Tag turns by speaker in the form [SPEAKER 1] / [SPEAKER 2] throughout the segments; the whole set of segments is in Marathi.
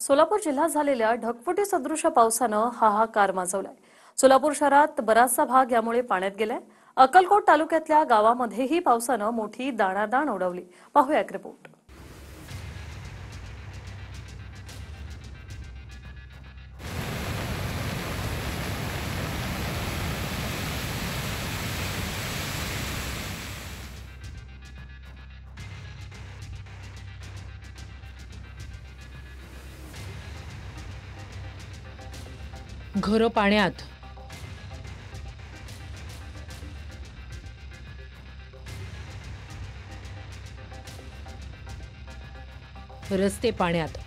[SPEAKER 1] सोलापूर जिल्ह्यात झालेल्या ढगफुटी सदृश पावसानं हाहाकार माजवलाय। सोलापूर शहरात बराचसा भाग यामुळे पाण्यात गेलाय। अक्कलकोट तालुक्यातल्या गावामध्येही पावसानं मोठी दाणादाण उडवली। पाहूया एक रिपोर्ट।
[SPEAKER 2] घरं पाण्यात, रस्ते पाण्यात,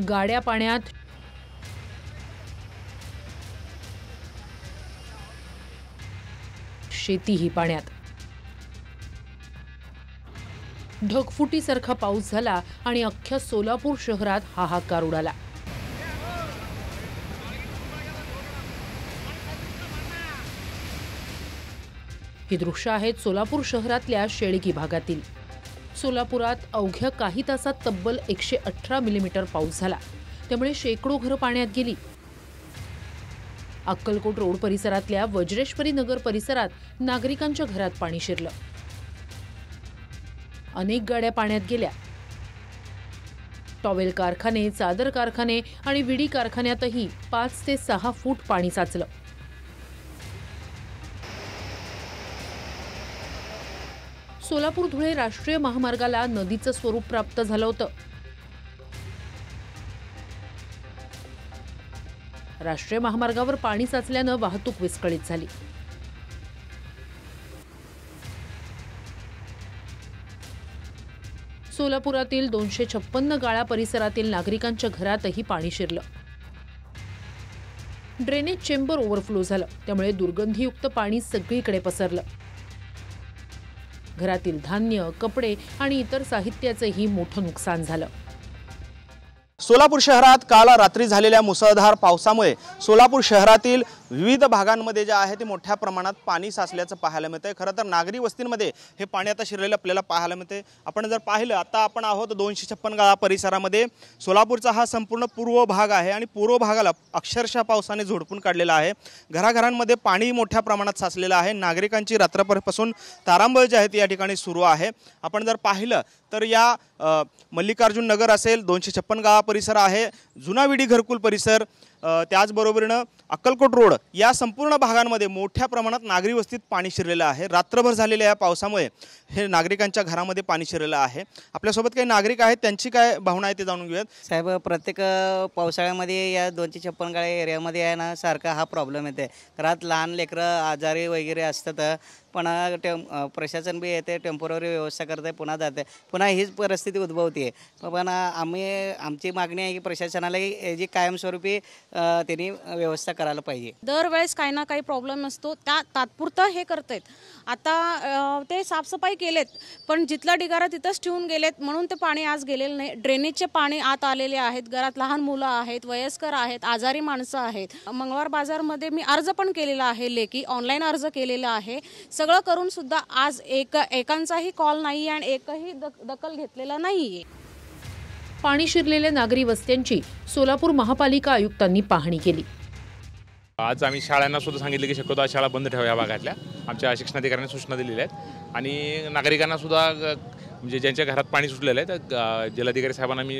[SPEAKER 2] गाड्या पाण्यात, शेतीही पाण्यात। ढगफुटीसारखा पाऊस झाला आणि अख्ख्या सोलापूर शहरात हाहाकार उडाला। ही दृश्य आहेत सोलापूर शहरातल्या शेळकी भागातील। सोलापुरात अवघ्या काही तासात तब्बल 118 मिलीमीटर पाऊस झाला, त्यामुळे शेकडो घरं पाण्यात गेली। अक्कलकोट रोड परिसरातल्या वज्रेश्वरी नगर परिसरात नागरिकांच्या घरात पाणी शिरलं। अनेक गाड्या पाण्यात गेल्या। टॉवेल कारखाने, चादर कारखाने आणि विडी कारखान्यातही 5 ते 6 फूट पाणी साचलं। सोलापूर धुळे राष्ट्रीय महामार्गाला नदीचं स्वरूप प्राप्त झालं होतं। राष्ट्रीय महामार्गावर पाणी साचल्यानं वाहतूक विस्कळीत झाली। सोलापुरातील 256 गाळा परिसरातील नागरिकांच्या घरातही पाणी शिरलं। ड्रेनेज चेंबर ओव्हरफ्लो झालं, त्यामुळे दुर्गंधीयुक्त पाणी सगळीकडे पसरलं। घरातील धान्य, कपडे आणि इतर साहित्याचेही मोठं नुकसान झालं।
[SPEAKER 3] सोलापूर शहरात काल रात्री झालेल्या मुसळधार पावसामुळे सोलापूर शहरातील विविध भागांमध्ये जे आहे ते मोठ्या प्रमाणात पाणी साचल्याचं पाहायला मिळतंय। खरं तर नागरी वस्तींमध्ये हे पाणी आता शिरलेलं आपल्याला पाहायला मिळतंय। आपण जर पाहिलं, आता आपण आहोत 256 गाळा परिसरामध्ये। सोलापूरचा हा संपूर्ण पूर्व भाग आहे आणि पूर्व भागाला अक्षरशः पावसाने झोडपून काढलेला आहे। घराघरांमध्ये पाणी मोठ्या प्रमाणात साचलेलं आहे। नागरिकांची रात्रभरपासून तारांबळ जी आहे ती या ठिकाणी सुरू आहे। आपण जर पाहिलं तर या मल्लिकार्जुन नगर असेल, 256 गाळा परिसर आहे, जुना विडी घरकुल परिसर, त्याचबरोबरीनं अक्कलकोट रोड, या संपूर्ण भागांमध्ये मोठ्या प्रमाणात नागरी वस्तीत पाणी शिरलेलं आहे। रात्रभर झालेल्या या पावसामुळे हे नागरिकांच्या घरामध्ये पाणी शिरलेलं आहे। आपल्यासोबत काही नागरिक आहेत, त्यांची काय भावना आहे ते जाणून घेऊयात।
[SPEAKER 4] साहेब, प्रत्येक पावसाळ्यामध्ये या 256 गाळा एरियामध्ये आहे ना, सारखा हा प्रॉब्लेम येते। घरात लहान लेकरं आजारी वगैरे असतात, पण प्रशासन बी येते, टेम्पोररी व्यवस्था करते, पुन्हा जाते, पुन्हा हीच परिस्थिती उद्भवते। पण आमची मागणी आहे की प्रशासनाला जी कायमस्वरूपी त्यांनी व्यवस्था करायला पाहिजे।
[SPEAKER 5] दरवेळेस काही ना काही प्रॉब्लेम असतो, त्या तात्पुरतं हे करतात। आता ते साफसफाई केलेत, पण जिथला ढिगारा तिथंच ठेवून गेलेत, म्हणून ते पाणी आज गेलेलं नाही। ड्रेनेजचे पाणी आत आलेले आहेत, घरात लहान मुलं आहेत, वयस्कर आहेत, आजारी माणसं आहेत। मंगळवार बाजारमध्ये मी अर्ज पण केलेला आहे, लेखी ऑनलाईन अर्ज केलेला आहे। सगळं करून सुद्धा आज एकांचाही कॉल नाही आणि एकही दखल घेतलेला नाहीये।
[SPEAKER 2] पाणी शिरलेल्या नागरी वस्त्यांची सोलापूर महापालिका आयुक्तांनी पाहणी केली।
[SPEAKER 6] आज आम्ही शाळांना सुद्धा सांगितले की शक्यतो शाळा बंद ठेवा या भागातल्या। आमच्या शिक्षणाधिकाऱ्यांनी सूचना दिलेल्या आहेत आणि नागरिकांना सुद्धा म्हणजे ज्यांच्या घरात पाणी सुटलेलं आहे तर जिल्हाधिकारी साहेबांना मी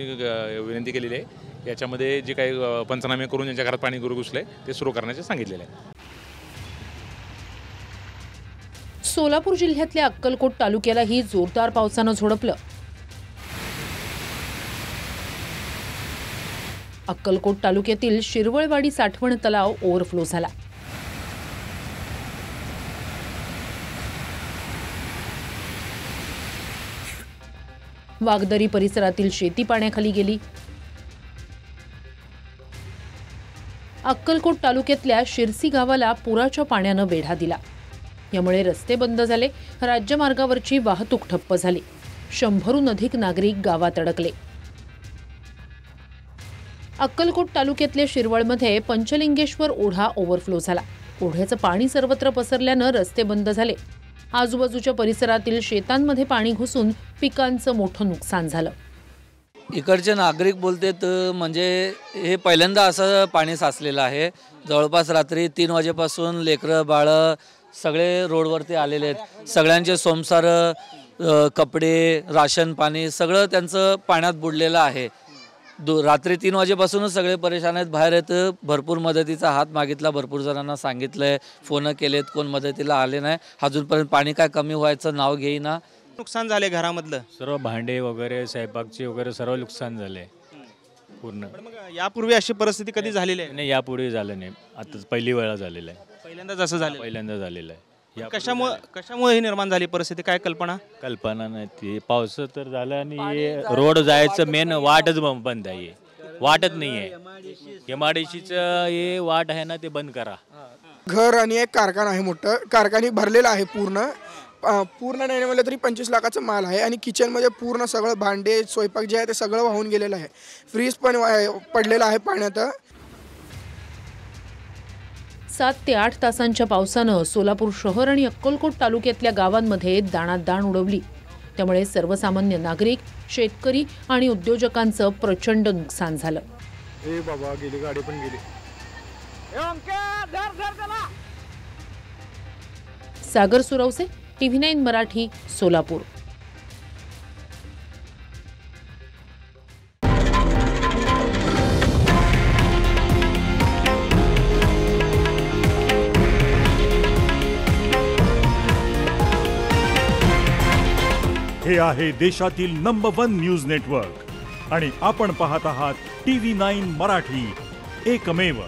[SPEAKER 6] विनंती केलेली आहे, याच्यामध्ये जे काही पंचनामे करून ज्यांच्या घरात पाणी घुसले ते सुरू करण्याचे सांगितलेले आहे।
[SPEAKER 2] सोलापूर जिल्ह्यातल्या अक्कलकोट तालुक्यालाही जोरदार पावसानं झोडपलं। अक्कलकोट तालुक्यातील शिरवळवाडी साठवण तलाव ओव्हरफ्लो झाला। वागदरी परिसरातील शेती पाण्याखाली गेली। अक्कलकोट तालुक्यातल्या शिरसी गावाला पुराच्या पाण्यानं वेढा दिला, यामुळे रस्ते बंद झाले, राज्यमार्गावरची वाहतूक ठप्प झाली। 100हून अधिक नागरिक गावात अडकले। अक्कलकोट तालुक्यातल्या शिरवळमध्ये पंचलिंगेश्वर ओढा ओव्हरफ्लो झाला। ओढ्याचं पाणी सर्वत्र पसरल्यानं रस्ते बंद झाले। आजूबाजूच्या परिसरातील शेतांमध्ये पाणी घुसून पिकांचं मोठं नुकसान झालं.
[SPEAKER 7] इकडचे नागरिक बोलतेत म्हणजे हे पहिल्यांदा असं पाणी साचलेलं आहे. जवळपास रात्री 3 वाजेपासून लेकरं बाळं सगळे रोडवरती आलेले आहेत. सगळ्यांचे सोमसार कपडे राशन पाणी सगळं त्यांचं पाण्यात बुडलेलं आहे. रात्री 3 वाजेपासूनच सगळे परेशान आहेत. बाहेर येत भरपूर मदतीचा हात मागितला, भरपूर जणांना सांगितलंय, फोन केलेत, कोण मदतीला आले नाही. अजूनपर्यंत पाणी काय कमी व्हायचं नाव घेईना.
[SPEAKER 3] नुकसान झाले घरामधलं
[SPEAKER 8] सर्व भांडे वगैरे स्वयंपाकचे वगैरे सर्व नुकसान झाले पूर्ण.
[SPEAKER 3] पण मग यापूर्वी अशी परिस्थिती कधी झालेली आहे?
[SPEAKER 8] नाही, यापुढे झालं नाही, आता पहिली वेळा झालेलं आहे.
[SPEAKER 3] पहिल्यांदाच असं झालं?
[SPEAKER 8] पहिल्यांदा झालेलं आहे.
[SPEAKER 3] कशामुळे ही निर्माण झाली परिस्थिती, काय कल्पना?
[SPEAKER 8] कल्पना नाही, ती पाऊस तर झालं आणि रोड जायचं मेन वाटच बंद आहे. वाटच नाही आहे. MIDCचं हे वाट आहे ना, ते बंद करा.
[SPEAKER 9] घर आणि एक कारखाना आहे, मोठं कारखाना भरलेला आहे. पूर्ण नाही म्हणलं तरी 25 लाखाचा माल आहे. आणि किचनमध्ये पूर्ण सगळं भांडे स्वयंपाक जे आहे ते सगळं वाहून गेलेलं आहे. फ्रीज पण पडलेलं आहे पाण्यात.
[SPEAKER 2] 7 ते 8 तासांच्या पावसानं सोलापूर शहर आणि अक्कलकोट तालुक्यातल्या गावांमध्ये दाणात दाण उडवली. त्यामुळे सर्वसामान्य नागरिक, शेतकरी आणि उद्योजकांचं प्रचंड नुकसान झालं.
[SPEAKER 10] बाबा गेली, गाडी पण गेली.
[SPEAKER 2] सागर सुरवसे, TV9 मराठी, सोलापूर.
[SPEAKER 11] हे आहे देशातील नंबर 1 न्यूज नेटवर्क आणि आपण पाहत आहात TV9 मराठी, एकमेव.